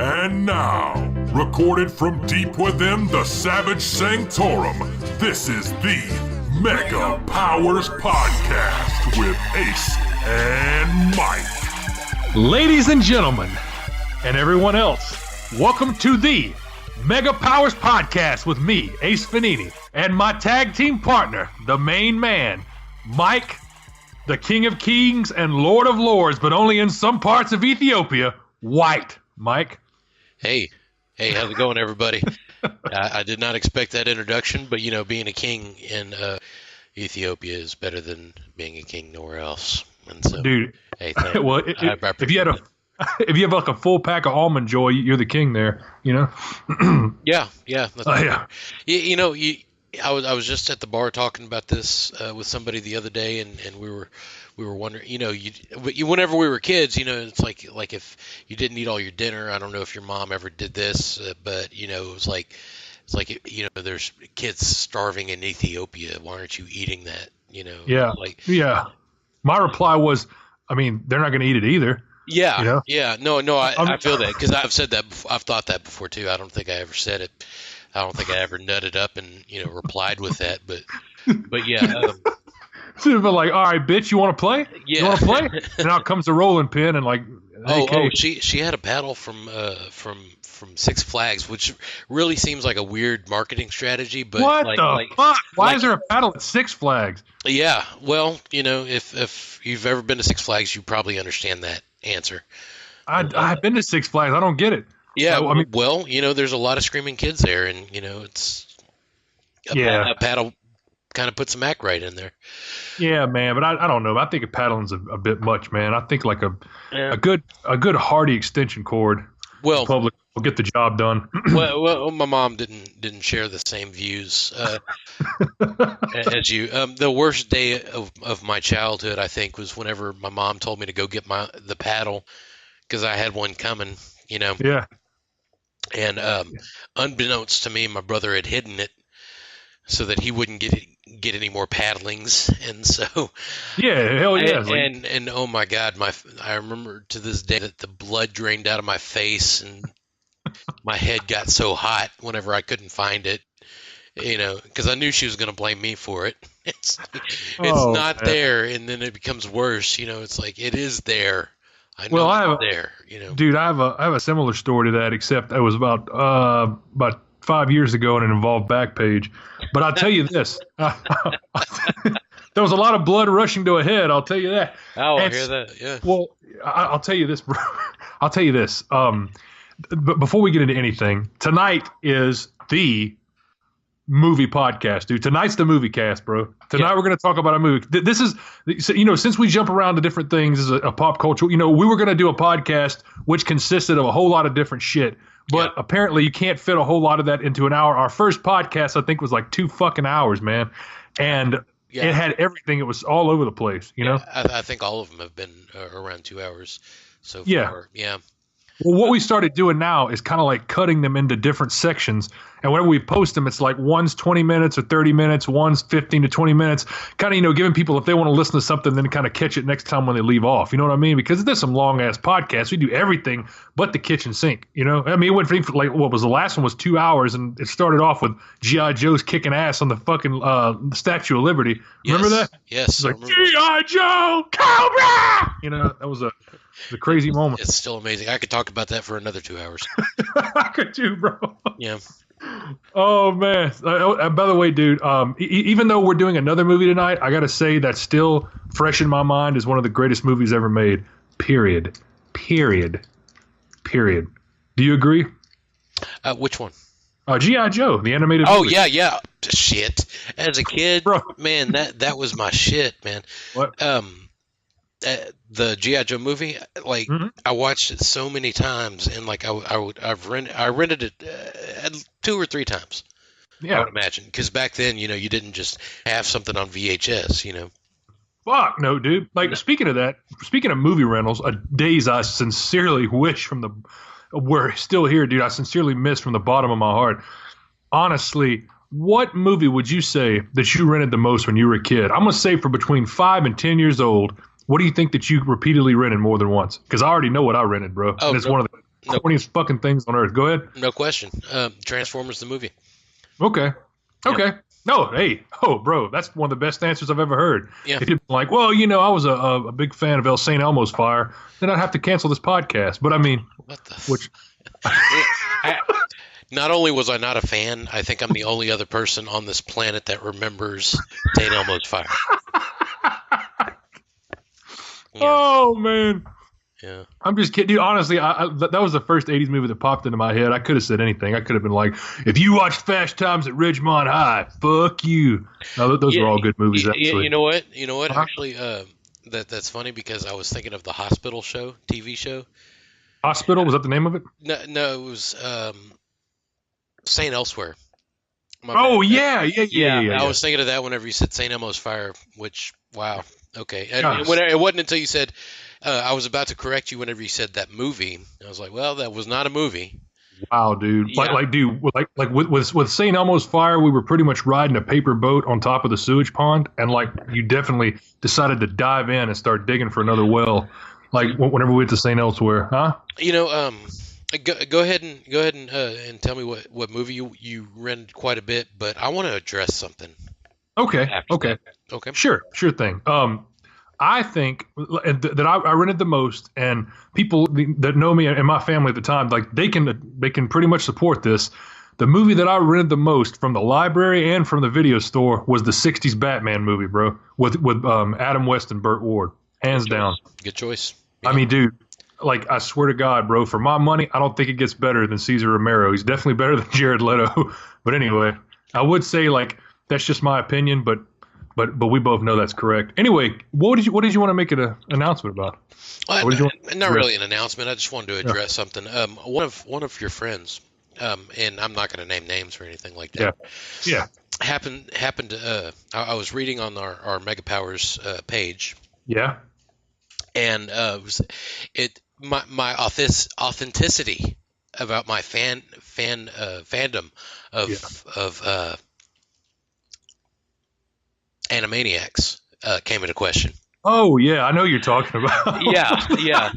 And now, recorded from deep within the Savage Sanctorum, this is the Mega Powers Podcast with Ace and Mike. Ladies and gentlemen, and everyone else, welcome to the Mega Powers Podcast with me, Ace Fanini, and my tag team partner, the main man, Mike, the King of Kings and Lord of Lords, but only in some parts of Ethiopia, White. Mike? Hey, how's it going, everybody? I did not expect that introduction, but, you know, being a king in Ethiopia is better than being a king nowhere else. And so, dude, hey, well, if you have like a full pack of Almond Joy, you're the king there, you know? Yeah. That's yeah. You know, I was just at the bar talking about this with somebody the other day, and we were wondering, you know, whenever we were kids, you know, it's like if you didn't eat all your dinner. I don't know if your mom ever did this, but you know, it's like you know, there's kids starving in Ethiopia. Why aren't you eating that? You know? Yeah. Yeah. My reply was, I mean, they're not going to eat it either. Yeah. You know? Yeah. No. I feel that because I've said that before. I've thought that before too. I don't think I ever said it. I don't think I ever nutted up and, you know, replied with that. But yeah. But like, all right, bitch, you want to play? Yeah. You want to play? And out comes a rolling pin and like, she had a paddle from Six Flags, which really seems like a weird marketing strategy. But what the fuck? Why is there a paddle at Six Flags? Yeah, well, you know, if you've ever been to Six Flags, you probably understand that answer. I've been to Six Flags. I don't get it. Yeah, I mean, well, you know, there's a lot of screaming kids there, and you know, it's a paddle kind of puts some act right in there. Yeah, man, but I don't know. I think a paddling's a bit much, man. I think like a good hearty extension cord. Well, public will get the job done. well, my mom didn't share the same views as you. The worst day of my childhood, I think, was whenever my mom told me to go get the paddle because I had one coming. You know. Yeah. And unbeknownst to me, my brother had hidden it so that he wouldn't get any more paddlings, and so hell yeah, and oh my God, I remember to this day that the blood drained out of my face, and my head got so hot whenever I couldn't find it, you know, because I knew she was going to blame me for it. It's not there, and then it becomes worse, you know. It's like it is there. I know it's there, you know. Dude, I have a similar story to that, except it was about 5 years ago, and it involved Backpage. But I'll tell you this: there was a lot of blood rushing to a head. I'll tell you that. Oh, I hear that. Yeah. Well, I'll tell you this, bro. I'll tell you this. But before we get into anything, tonight is the movie podcast, dude. Tonight's the movie cast, bro. Tonight we're going to talk about a movie. This is, you know, since we jump around to different things as a pop culture, you know, we were going to do a podcast which consisted of a whole lot of different shit. But apparently you can't fit a whole lot of that into an hour. Our first podcast, I think, was like 2 fucking hours, man. And it had everything. It was all over the place, you know? I think all of them have been around 2 hours so far. Yeah. Well, what we started doing now is kind of like cutting them into different sections. And whenever we post them, it's like one's 20 minutes or 30 minutes, one's 15 to 20 minutes, kind of, you know, giving people, if they want to listen to something, then kind of catch it next time when they leave off. You know what I mean? Because there's some long ass podcasts. We do everything but the kitchen sink, you know? I mean, it went from like, what was the last one was 2 hours, and it started off with G.I. Joe's kicking ass on the fucking Statue of Liberty. Remember that? Yes. It's like, G.I. Joe, Cobra! You know, that was a crazy moment. It's still amazing. I could talk about that for another 2 hours. I could too, bro. Yeah. Oh man! By the way, dude, even though we're doing another movie tonight, I gotta say that's still fresh in my mind as one of the greatest movies ever made. Period. Do you agree? Which one? G.I. Joe, the animated movie. Yeah. Shit. As a kid, bro, man, that was my shit, man. What? The G.I. Joe movie, like I watched it so many times, and like I rented it 2 or 3 times. Yeah, I would imagine, because back then, you know, you didn't just have something on VHS, you know. Fuck no, dude. Like speaking of movie rentals, days I sincerely wish we're still here, dude. I sincerely miss from the bottom of my heart. Honestly, what movie would you say that you rented the most when you were a kid? I'm gonna say for between 5 and 10 years old. What do you think that you repeatedly rented more than once? Because I already know what I rented, bro. Oh, and it's one of the corniest fucking things on earth. Go ahead. No question. Transformers the movie. Okay. No, hey, bro, that's one of the best answers I've ever heard. Yeah. If you're like, well, I was a big fan of El St. Elmo's Fire, then I'd have to cancel this podcast. But I mean, What the? which Not only was I not a fan, I think I'm the only other person on this planet that remembers St. Elmo's Fire. Yeah. Oh man. Yeah. I'm just kidding. Dude, honestly, that was the first 80s movie that popped into my head. I could have said anything. I could have been like, if you watched Fast Times at Ridgemont High, fuck you. No, those are all good movies, actually. You know what? Uh-huh. Uh-huh. Actually, that's funny because I was thinking of the Hospital show, TV show. Hospital? Was that the name of it? No, it was St. Elsewhere. Oh, yeah. I was thinking of that whenever you said St. Elmo's Fire, which, wow. Okay. And it wasn't until you said, I was about to correct you whenever you said that movie. I was like, well, that was not a movie. Wow, dude. Yeah. Dude, with St. Elmo's Fire, we were pretty much riding a paper boat on top of the sewage pond. And you definitely decided to dive in and start digging for another well. Whenever we went to St. Elsewhere, huh? Go ahead and tell me what movie you rented quite a bit, but I want to address something. Okay. Okay. Sure thing. I think that I rented the most, and people that know me and my family at the time, they can pretty much support this. The movie that I rented the most from the library and from the video store was the '60s Batman movie, bro, with Adam West and Burt Ward, hands down. Good choice. Yeah. I mean, dude, I swear to God, bro, for my money, I don't think it gets better than Cesar Romero. He's definitely better than Jared Leto. But anyway, I would say that's just my opinion, but we both know that's correct. Anyway, what did you want to make an announcement about? Not really an announcement. I just wanted to address something. One of your friends, and I'm not going to name names or anything like that. Yeah. Happened to. I was reading on our Mega Powers page. Yeah. And my authenticity about my fandom of Animaniacs came into question. Oh yeah, I know you're talking about. Yeah.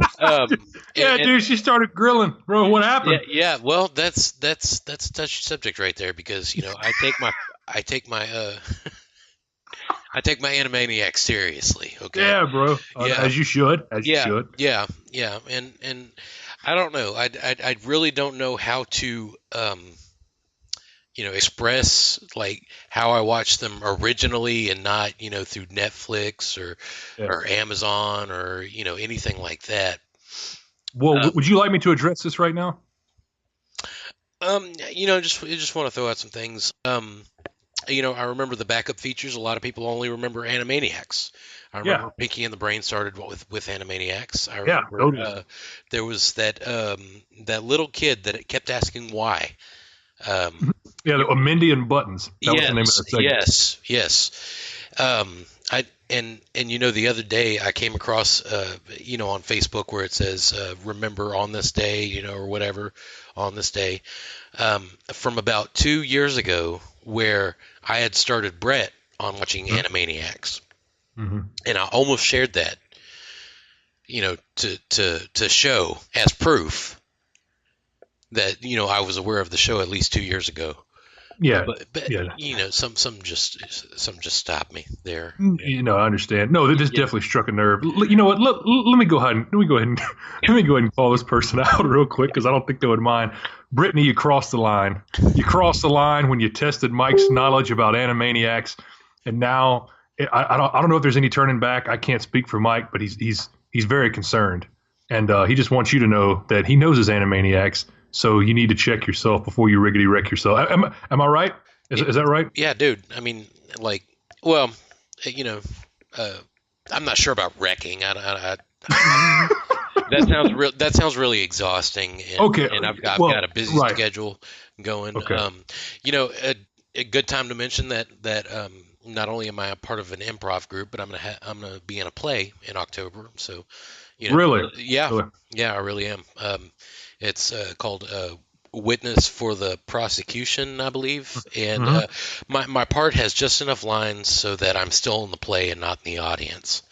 Dude, she started grilling, bro. What happened? Yeah. Well, that's a touchy subject right there because I take my Animaniacs seriously. Okay. Yeah, bro. As you should. Yeah. And I don't know. I really don't know how to express how I watched them originally and not through Netflix or Amazon or anything like that. Well, would you like me to address this right now? Just want to throw out some things. I remember the backup features. A lot of people only remember Animaniacs. I remember Pinky and the Brain started with Animaniacs. I remember there was that little kid that kept asking why. Mindy and Buttons. That was the name of that segment. Yes. The other day I came across on Facebook where it says remember on this day, or whatever on this day, from about 2 years ago, where I had started Brett on watching Animaniacs, and I almost shared that, to show as proof that I was aware of the show at least 2 years ago. Yeah, but some just stopped me there. I understand. No, this definitely struck a nerve. You know what? Let me go ahead and call this person out real quick because I don't think they would mind. Brittany, you crossed the line. You crossed the line when you tested Mike's knowledge about Animaniacs, and now I don't know if there's any turning back. I can't speak for Mike, but he's very concerned, and he just wants you to know that he knows his Animaniacs. So you need to check yourself before you riggedy wreck yourself. Am I right? Is that right? Yeah, dude. I mean, I'm not sure about wrecking. That sounds really exhausting. And I've got a busy schedule going. Okay. A good time to mention that not only am I a part of an improv group, but I'm gonna be in a play in October. So, really, yeah, I really am. It's called Witness for the Prosecution, I believe, and my part has just enough lines so that I'm still in the play and not in the audience.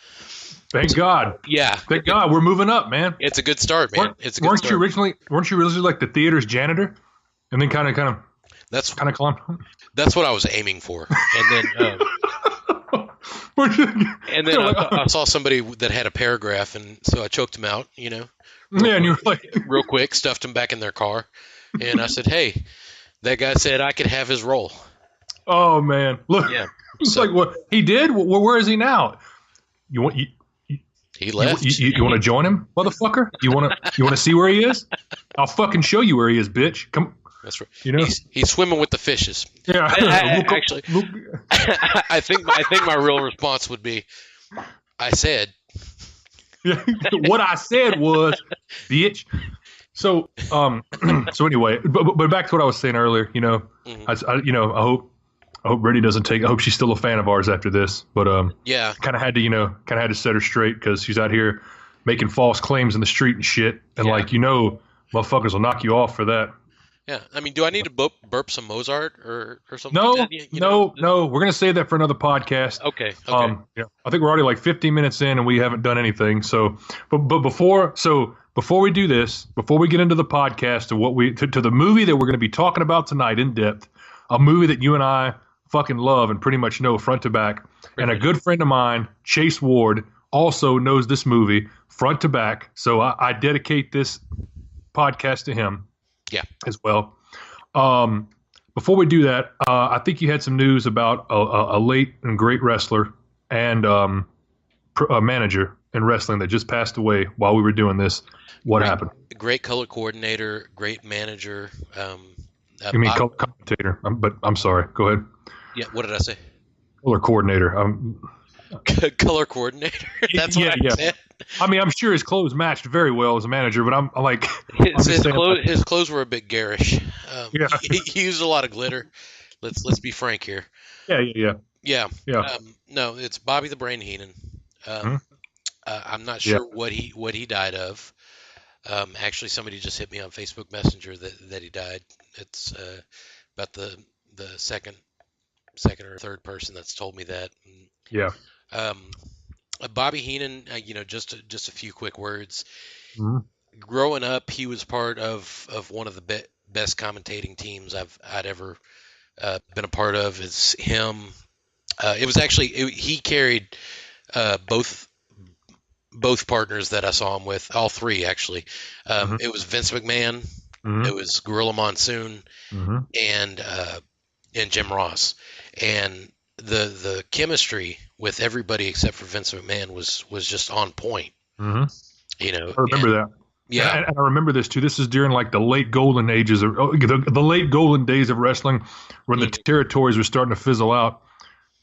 Thank God. Yeah. Thank God. We're moving up, man. It's a good start, man. It's a good start. Weren't you originally like the theater's janitor? And then kind of climbed. That's what I was aiming for. And then I saw somebody that had a paragraph, and so I choked him out, Yeah, and you were like real quick, stuffed him back in their car. And I said, "Hey, that guy said I could have his role." Oh man. Look. Yeah. It's like what he did. Where is he now? He left. You want to join him, motherfucker? You want to see where he is? I'll fucking show you where he is, bitch. Come. That's right. He's swimming with the fishes. Yeah. Actually, I think my real response would be, I said. What I said was, bitch. So anyway, but back to what I was saying earlier. Mm-hmm. I hope Brady doesn't take. I hope she's still a fan of ours after this. But yeah, kind of had to set her straight because she's out here making false claims in the street and shit. And motherfuckers will knock you off for that. Yeah, I mean, do I need to burp some Mozart or something? No, like that? No. We're gonna save that for another podcast. Okay. I think we're already like 15 minutes in and we haven't done anything. So, but before we do this, before we get into the podcast to the movie that we're going to be talking about tonight in depth, a movie that you and I fucking love and pretty much know front to back, and a good friend of mine, Chase Ward, also knows this movie front to back. So I dedicate this podcast to him. Yeah. As well. Before we do that, I think you had some news about a late and great wrestler and a manager in wrestling that just passed away while we were doing this. What happened? Great color coordinator, great manager. You mean color commentator? But I'm sorry. Go ahead. Yeah. What did I say? Color coordinator. Color coordinator. That's what I said. I mean, I'm sure his clothes matched very well as a manager, but I'm like his clothes were a bit garish. He used a lot of glitter. Let's be frank here. Yeah. No, it's Bobby the Brain Heenan. I'm not sure what he died of. Actually, somebody just hit me on Facebook Messenger that he died. It's about the second or third person that's told me that. Yeah. Bobby Heenan, just a few quick words. Mm-hmm. Growing up, he was part of one of the best commentating teams I'd ever been a part of. It's him. It was actually he carried both partners that I saw him with, all three actually. It was Vince McMahon, it was Gorilla Monsoon, and Jim Ross, and the chemistry with everybody except for Vince McMahon was just on point. I remember that. Yeah, and I remember this too. This is during like the late golden ages of the late golden days of wrestling, when the territories were starting to fizzle out.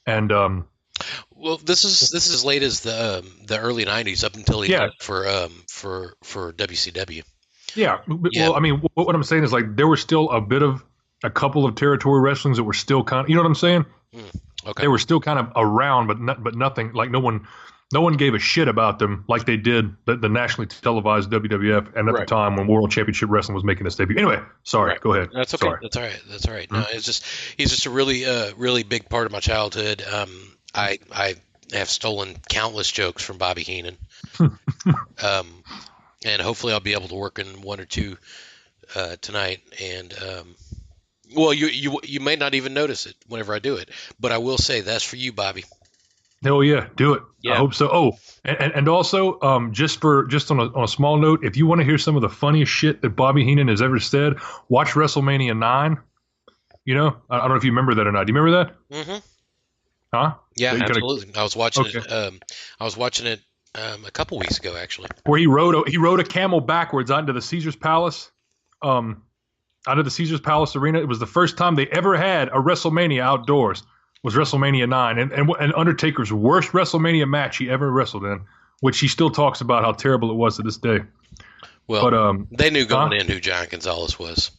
And well, this is as late as the early '90s, up until he left for WCW. Yeah. Well, I mean, what I'm saying is like there were still a couple of territory wrestlings that were still kind of, you know what I'm saying? Okay. They were still kind of around, but nothing, like no one gave a shit about them like they did the nationally televised WWF, and at the time when World Championship Wrestling was making its debut. Anyway, sorry, go ahead. That's okay. Sorry. That's all right. No, he's just a really big part of my childhood. I have stolen countless jokes from Bobby Heenan, and hopefully I'll be able to work in one or two tonight. And well, you may not even notice it whenever I do it, but I will say that's for you, Bobby. Hell yeah, do it. Yeah. I hope so. Oh, and also, just on a small note, if you want to hear some of the funniest shit that Bobby Heenan has ever said, watch WrestleMania 9. I don't know if you remember that or not. Do you remember that? Mm-hmm. Huh? Yeah, absolutely. I was watching it. I was watching it a couple weeks ago, actually. Where he rode a camel backwards onto the Caesar's Palace, onto the Caesar's Palace Arena. It was the first time they ever had a WrestleMania outdoors. Was WrestleMania 9, and Undertaker's worst WrestleMania match he ever wrestled in, which he still talks about how terrible it was to this day. Well, but, they knew going in who John Gonzalez was.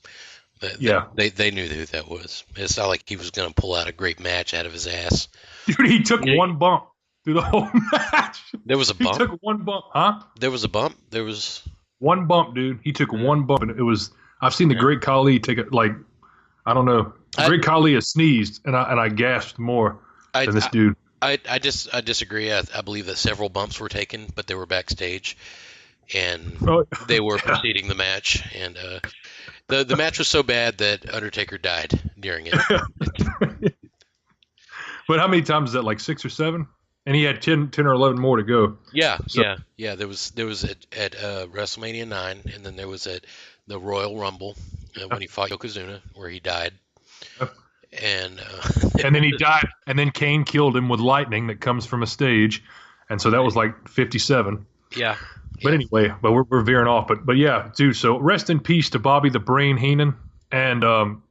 They knew who that was. It's not like he was going to pull out a great match out of his ass. Dude, he took one bump through the whole match. There was a bump? He took one bump. Huh? There was a bump? There was... One bump, dude. He took one bump, and it was... I've seen the Great Khali take it, like... I don't know. Great Khali has sneezed, and I gasped more than this dude. I disagree. I believe that several bumps were taken, but they were backstage, and they were preceding the match. And the match was so bad that Undertaker died during it. But how many times is that? Like 6 or 7? And he had 10 or 11 more to go. Yeah. There was at WrestleMania 9, and then there was at the Royal Rumble when he fought Yokozuna, where he died. And then he died, and then Kane killed him with lightning that comes from a stage, and so that was like 57. Yeah. But anyway, we're veering off. But yeah, dude. So rest in peace to Bobby the Brain Heenan. And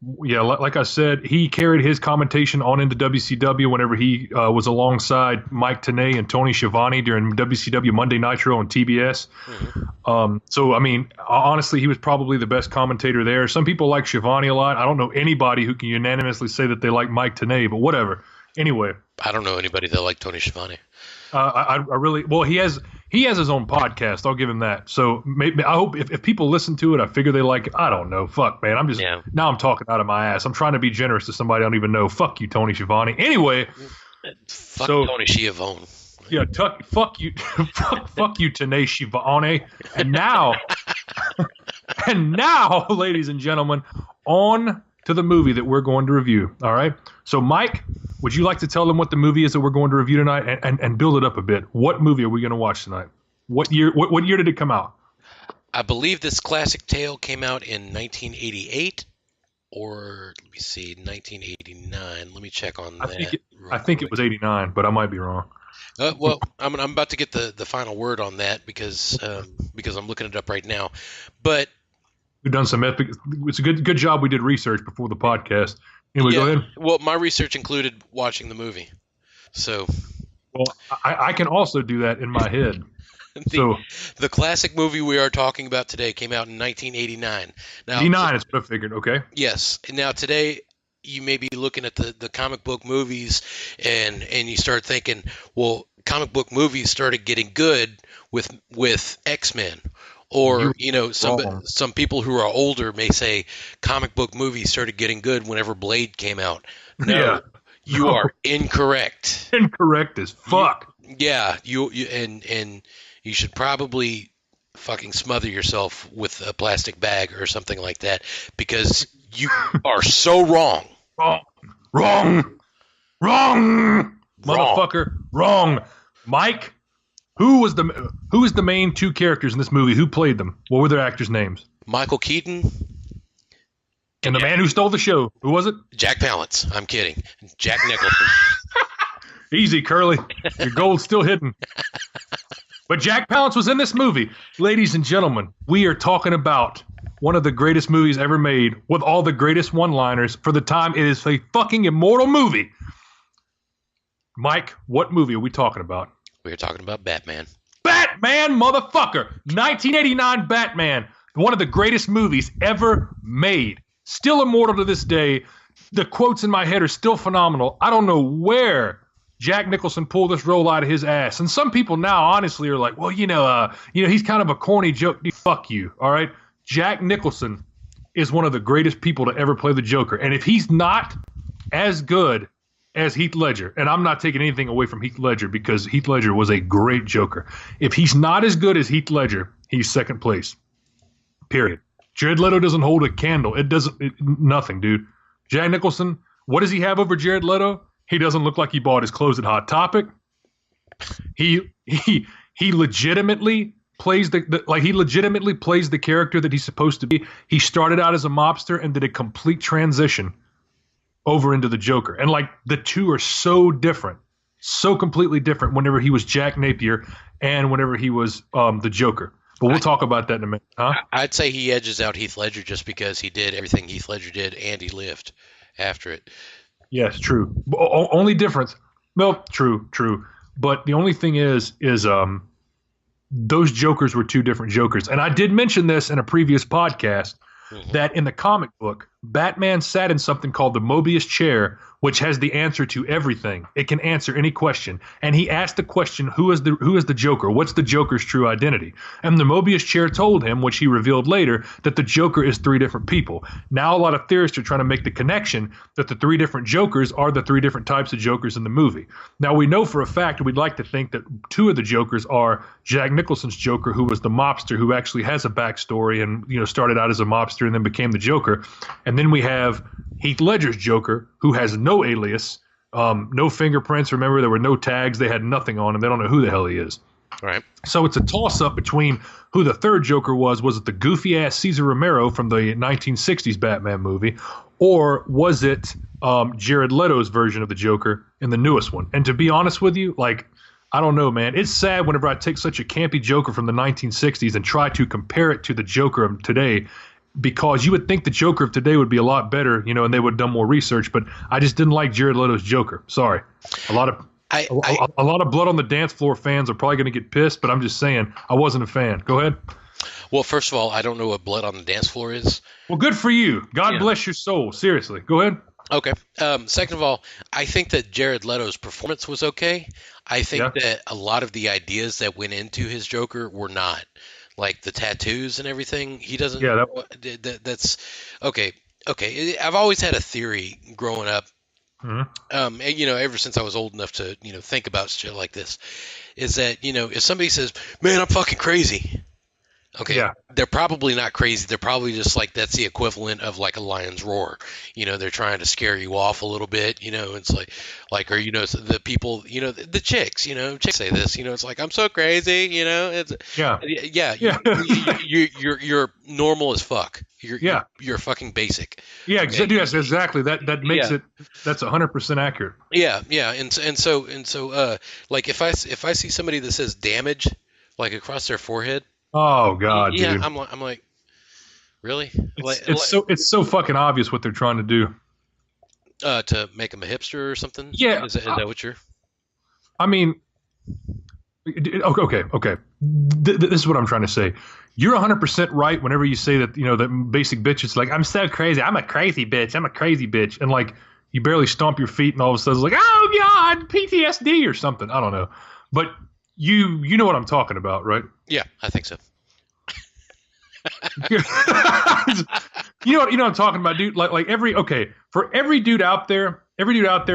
like I said, he carried his commentation on into WCW whenever he was alongside Mike Tenay and Tony Schiavone during WCW Monday Nitro and TBS. Mm-hmm. So I mean, honestly, he was probably the best commentator there. Some people like Schiavone a lot. I don't know anybody who can unanimously say that they like Mike Tenay, but whatever. Anyway, I don't know anybody that like Tony Schiavone. I really he has his own podcast. I'll give him that. So maybe I hope if people listen to it, I figure they like it. I don't know. Fuck, man. Now I'm talking out of my ass. I'm trying to be generous to somebody I don't even know. Fuck you, Tony Schiavone. Anyway, fuck Tony Schiavone. Yeah, fuck you, fuck you, Tenay Schiavone. And now, ladies and gentlemen, on to the movie that we're going to review. All right. So, Mike, would you like to tell them what the movie is that we're going to review tonight, and build it up a bit? What movie are we going to watch tonight? What year? What year did it come out? I believe this classic tale came out in 1988, or let me see, 1989. Let me check on that. I think it was 89, but I might be wrong. Well, I'm about to get the final word on that because I'm looking it up right now, but. We've done some epic. It's a good job we did research before the podcast. Anyway, go ahead. Well, my research included watching the movie, so. Well, I can also do that in my head. The classic movie we are talking about today came out in 1989. Now, 89 is what I figured. Okay. Yes. Now today, you may be looking at the comic book movies, and you start thinking, well, comic book movies started getting good with X-Men. Or, some people who are older may say comic book movies started getting good whenever Blade came out. No, you are incorrect. Incorrect as fuck. You should probably fucking smother yourself with a plastic bag or something like that, because you are so wrong. Wrong. Motherfucker. Wrong. Mike? Who was the main two characters in this movie? Who played them? What were their actors' names? Michael Keaton. And the man who stole the show. Who was it? Jack Palance. I'm kidding. Jack Nicholson. Easy, Curly. Your gold's still hidden. But Jack Palance was in this movie. Ladies and gentlemen, we are talking about one of the greatest movies ever made with all the greatest one-liners. For the time, it is a fucking immortal movie. Mike, what movie are we talking about? We're talking about Batman. Batman, motherfucker! 1989 Batman. One of the greatest movies ever made. Still immortal to this day. The quotes in my head are still phenomenal. I don't know where Jack Nicholson pulled this role out of his ass. And some people now honestly are like, well, he's kind of a corny joke. Fuck you, all right? Jack Nicholson is one of the greatest people to ever play the Joker. And if he's not as good as Heath Ledger, and I'm not taking anything away from Heath Ledger because Heath Ledger was a great Joker. If he's not as good as Heath Ledger, he's second place. Period. Jared Leto doesn't hold a candle. Nothing, dude. Jack Nicholson, what does he have over Jared Leto? He doesn't look like he bought his clothes at Hot Topic. He legitimately plays he legitimately plays the character that he's supposed to be. He started out as a mobster and did a complete transition over into the Joker. And the two are so different, so completely different whenever he was Jack Napier and whenever he was the Joker. But we'll talk about that in a minute. Huh? I'd say he edges out Heath Ledger just because he did everything Heath Ledger did and he lived after it. Yes, true. Only difference. Well, true. But the only thing is those Jokers were two different Jokers. And I did mention this in a previous podcast that in the comic book, Batman sat in something called the Mobius chair, which has the answer to everything. It can answer any question. And he asked the question, who is the Joker? What's the Joker's true identity? And the Mobius chair told him, which he revealed later, that the Joker is 3 different people. Now a lot of theorists are trying to make the connection that the 3 different Jokers are the 3 different types of Jokers in the movie. Now we know for a fact, we'd like to think that 2 of the Jokers are Jack Nicholson's Joker, who was the mobster who actually has a backstory and started out as a mobster and then became the Joker. And then we have Heath Ledger's Joker, who has no alias, no fingerprints. Remember, there were no tags. They had nothing on him. They don't know who the hell he is. Right. So it's a toss-up between who the third Joker was. Was it the goofy-ass Cesar Romero from the 1960s Batman movie, or was it Jared Leto's version of the Joker in the newest one? And to be honest with you, I don't know, man. It's sad whenever I take such a campy Joker from the 1960s and try to compare it to the Joker of today, because you would think the Joker of today would be a lot better, and they would have done more research. But I just didn't like Jared Leto's Joker. Sorry. A lot of blood on the dance floor fans are probably going to get pissed, but I'm just saying I wasn't a fan. Go ahead. Well, first of all, I don't know what blood on the dance floor is. Well, good for you. God bless your soul. Seriously. Go ahead. Okay. Second of all, I think that Jared Leto's performance was okay. I think that a lot of the ideas that went into his Joker were not. Like the tattoos and everything, he doesn't. Yeah, that's okay. Okay, I've always had a theory growing up. Mm-hmm. Ever since I was old enough to think about shit like this, is that if somebody says, "Man, I'm fucking crazy," okay, they're probably not crazy. They're probably just that's the equivalent of like a lion's roar. They're trying to scare you off a little bit. It's or the people, the chicks, chicks say this. It's like, I'm so crazy. It's you're normal as fuck. You're fucking basic. Yeah, okay? Yes, exactly. That makes it. That's 100% accurate. Yeah, and so if I see somebody that says damage across their forehead. Oh God, dude. I'm like, really? It's so fucking obvious what they're trying to do. To make them a hipster or something? Yeah. Is that what you're? I mean, okay. This is what I'm trying to say. You're 100% right whenever you say that, that basic bitch is like, I'm so crazy. I'm a crazy bitch. I'm a crazy bitch. And you barely stomp your feet and all of a sudden it's like, oh God, PTSD or something. I don't know. But you know what I'm talking about, right? Yeah, I think so. You know what I'm talking about, dude? For every dude out there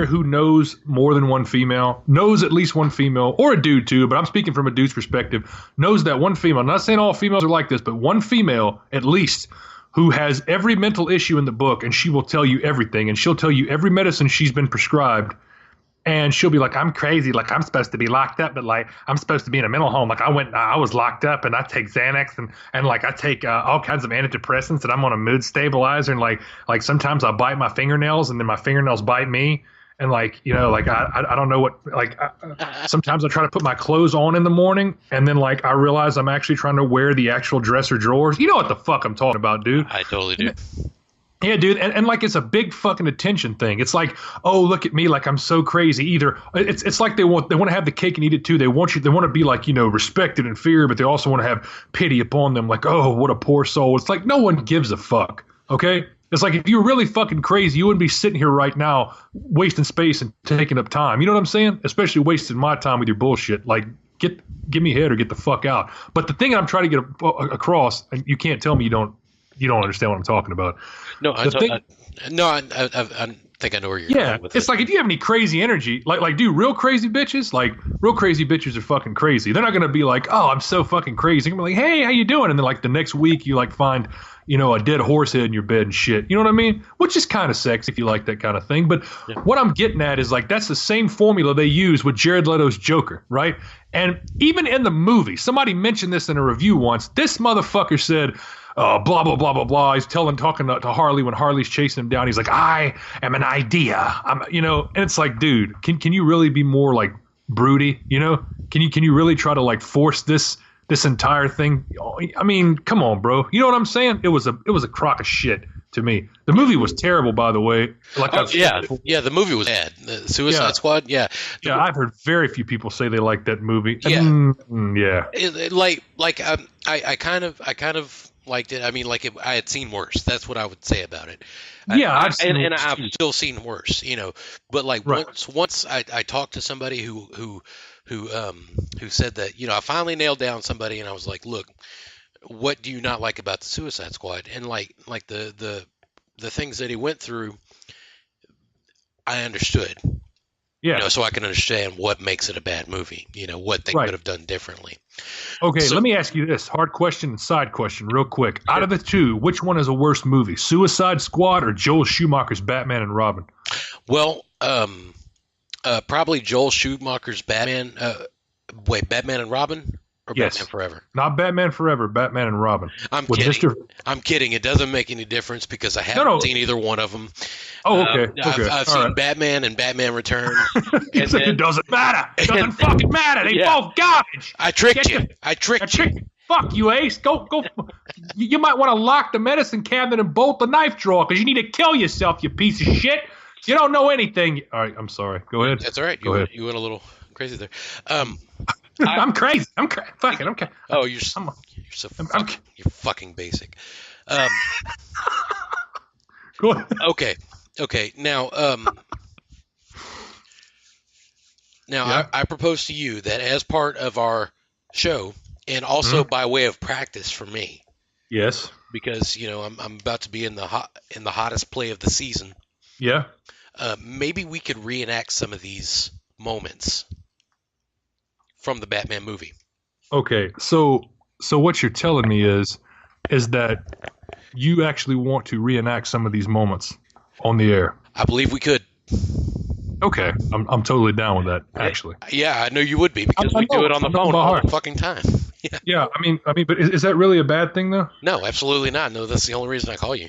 who knows more than one female, knows at least one female, or a dude too, but I'm speaking from a dude's perspective, knows that one female, I'm not saying all females are like this, but one female at least who has every mental issue in the book, and she will tell you everything, and she'll tell you every medicine she's been prescribed. And she'll be like, I'm crazy. I'm supposed to be locked up, but I'm supposed to be in a mental home. I was locked up and I take Xanax and I take all kinds of antidepressants and I'm on a mood stabilizer. And sometimes I bite my fingernails and then my fingernails bite me. And I don't know what, sometimes I try to put my clothes on in the morning and then I realize I'm actually trying to wear the actual dresser drawers. You know what the fuck I'm talking about, dude. I totally do. Yeah, dude, and it's a big fucking attention thing. It's like, oh, look at me, I'm so crazy. Either it's like they want to have the cake and eat it too. They want to be respected and feared, but they also want to have pity upon them. Oh, what a poor soul. It's like no one gives a fuck. Okay, it's like if you were really fucking crazy, you wouldn't be sitting here right now wasting space and taking up time. You know what I'm saying? Especially wasting my time with your bullshit. Give me head or get the fuck out. But the thing I'm trying to get across, and you can't tell me you don't understand what I'm talking about. No, I think I know where you're going with it. It's if you have any crazy energy, dude, real crazy bitches are fucking crazy. They're not going to be like, oh, I'm so fucking crazy. They're going to be like, hey, how you doing? And then the next week you find, a dead horse head in your bed and shit. You know what I mean? Which is kind of sexy if you like that kind of thing. But what I'm getting at is that's the same formula they use with Jared Leto's Joker, right? And even in the movie, somebody mentioned this in a review once. This motherfucker said, blah, blah, blah, blah, blah. He's talking to Harley when Harley's chasing him down. He's like, I am an idea. And it's like, dude, can you really be more broody? Can you really try to force this entire thing? I mean, come on, bro. You know what I'm saying? It was a crock of shit to me. The movie was terrible, by the way. The movie was bad. The Suicide Squad, yeah. Yeah, I've heard very few people say they like that movie. Yeah, yeah. I kind of liked it. I mean, like I had seen worse. That's what I would say about it. Yeah, I've still seen worse. But like once I talked to somebody who said that, I finally nailed down somebody, and I was like, look, what do you not like about the Suicide Squad? And like the things that he went through, I understood. Yeah. So I can understand what makes it a bad movie. What they could have done differently. Okay, let me ask you this hard question and side question real quick. Out of the two, which one is a worse movie, Suicide Squad or Joel Schumacher's Batman and Robin? Well, probably Joel Schumacher's Batman. Batman and Robin? Or Yes. Batman Forever? Not Batman Forever, Batman and Robin. I'm kidding. I'm kidding. It doesn't make any difference because I haven't seen either one of them. Oh, okay. I've seen Batman and Batman Returns. It doesn't matter. It doesn't fucking matter. They both garbage. I tricked you. I tricked you. Fuck you, Ace. Go. You might want to lock the medicine cabinet and bolt the knife drawer because you need to kill yourself, you piece of shit. You don't know anything. All right, I'm sorry. Go ahead. That's all right. Go ahead. You went a little crazy there. I'm crazy. I'm crazy. Fucking. Okay. Oh, you're so you're fucking basic. Go ahead. Okay. Now, I propose to you that as part of our show, and also by way of practice for me. Yes. Because I'm about to be in the hottest play of the season. Yeah. Maybe we could reenact some of these moments from the Batman movie. Okay. So what you're telling me is that you actually want to reenact some of these moments on the air. I believe we could. Okay, I'm totally down with that. Actually, yeah, I know you would be because we do it on the phone all the fucking time. Yeah. I mean, but is that really a bad thing though? No, absolutely not. No, that's the only reason I call you.